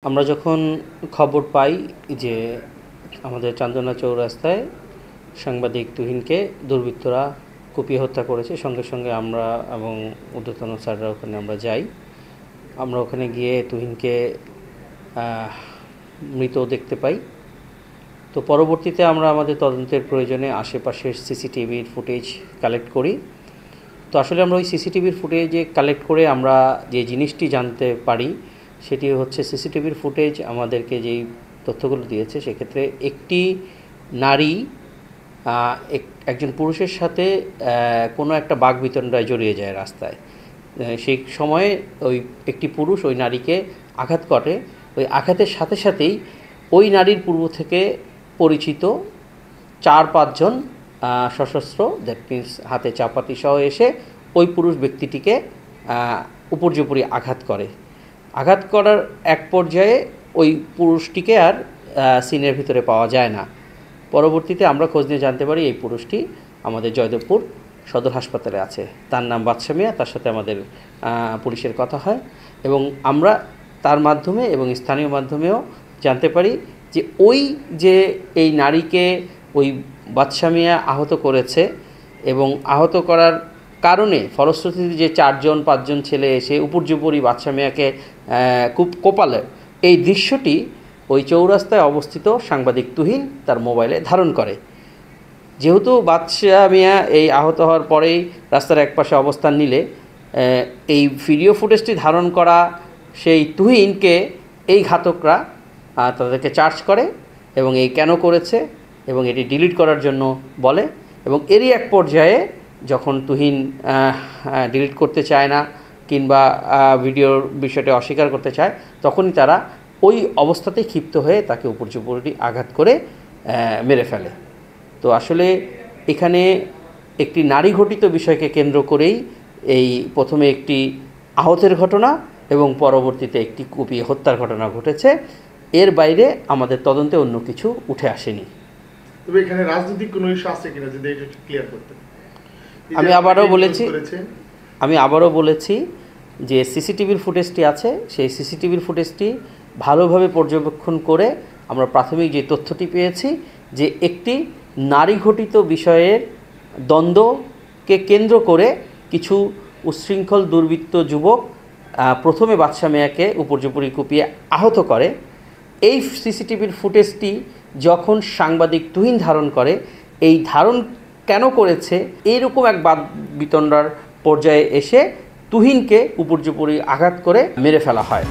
আমরা যখন খবর পাই যে আমাদের চান্দনা চৌরাস্তায় সাংবাদিক তুহিনকে দুর্বৃত্তরা কুপিয়ে হত্যা করেছে, সঙ্গে সঙ্গে আমরা এবং ঊর্ধ্বতন স্যাররা ওখানে আমরা যাই। আমরা ওখানে গিয়ে তুহিনকে মৃত দেখতে পাই। তো পরবর্তীতে আমরা আমাদের তদন্তের প্রয়োজনে আশেপাশের সিসিটিভির ফুটেজ কালেক্ট করি। তো আসলে আমরা ওই সিসিটিভির ফুটেজে কালেক্ট করে আমরা যে জিনিসটি জানতে পারি সেটি হচ্ছে, সিসিটিভির ফুটেজ আমাদেরকে যেই তথ্যগুলো দিয়েছে সেক্ষেত্রে একটি নারী একজন পুরুষের সাথে কোনো একটা বাকবিতণ্ডায় জড়িয়ে যায় রাস্তায়। সেই সময়ে ওই একটি পুরুষ ওই নারীকে আঘাত করে। ওই আঘাতের সাথে সাথেই ওই নারীর পূর্ব থেকে পরিচিত 4-5 জন সশস্ত্র, দ্যাট মিনস হাতে চাপাতি সহ এসে ওই পুরুষ ব্যক্তিটিকে উপর্যুপরি আঘাত করে। আঘাত করার এক পর্যায়ে ওই পুরুষটিকে আর সিনের ভিতরে পাওয়া যায় না। পরবর্তীতে আমরা খোঁজ নিয়ে জানতে পারি এই পুরুষটি আমাদের জয়দেবপুর সদর হাসপাতালে আছে। তার নাম বাদশা মিয়া। তার সাথে আমাদের পুলিশের কথা হয় এবং আমরা তার মাধ্যমে এবং স্থানীয় মাধ্যমেও জানতে পারি যে ওই যে এই নারীকে ওই বাদশা মিয়া আহত করেছে এবং আহত করার কারণে ফলশ্রুতিতে যে 4-5 জন ছেলে এসে উপর্যুপরি বাদশা মিয়াকে খুব কোপালে, এই দৃশ্যটি ওই চৌরাস্তায় অবস্থিত সাংবাদিক তুহিন তার মোবাইলে ধারণ করে। যেহেতু বাদশা মিয়া এই আহত হওয়ার পরেই রাস্তার একপাশে অবস্থান নিলে এই ভিডিও ফুটেজটি ধারণ করা সেই তুহিনকে এই ঘাতকরা তাদেরকে চার্জ করে এবং এই কেন করেছে এবং এটি ডিলিট করার জন্য বলে। এবং এরই এক পর্যায়ে যখন তুহিন ডিলিট করতে চায় না কিংবা ভিডিওর বিষয়টি অস্বীকার করতে চায়, তখনই তারা ওই অবস্থাতেই ক্ষিপ্ত হয়ে তাকে উপর্যুপরি আঘাত করে মেরে ফেলে। তো আসলে এখানে একটি নারী ঘটিত বিষয়কে কেন্দ্র করেই এই প্রথমে একটি আহতের ঘটনা এবং পরবর্তীতে একটি কুপিয়ে হত্যার ঘটনা ঘটেছে। এর বাইরে আমাদের তদন্তে অন্য কিছু উঠে আসেনি। তবে এখানে রাজনৈতিক কোনো ইস্যু আছে কিনা যদি এটা ক্লিয়ার করতে। আমি আবারও বলেছি যে সিসিটিভির ফুটেজটি আছে, সেই সিসিটিভির ফুটেজটি ভালোভাবে পর্যবেক্ষণ করে আমরা প্রাথমিক যে তথ্যটি পেয়েছি যে একটি নারী ঘটিত বিষয়ের দ্বন্দ্বকে কেন্দ্র করে কিছু উচ্ছৃঙ্খল দুর্বৃত্ত যুবক প্রথমে বাদশা মিয়াকে উপর্যুপরি কুপিয়ে আহত করে। এই সিসিটিভির ফুটেজটি যখন সাংবাদিক তুহিন ধারণ করে, এই ধারণ কেন করেছে এইরকম এক বাকবিতণ্ডার পর্যায়ে এসে তুহিনকে উপর্যুপরি আঘাত করে মেরে ফেলা হয়।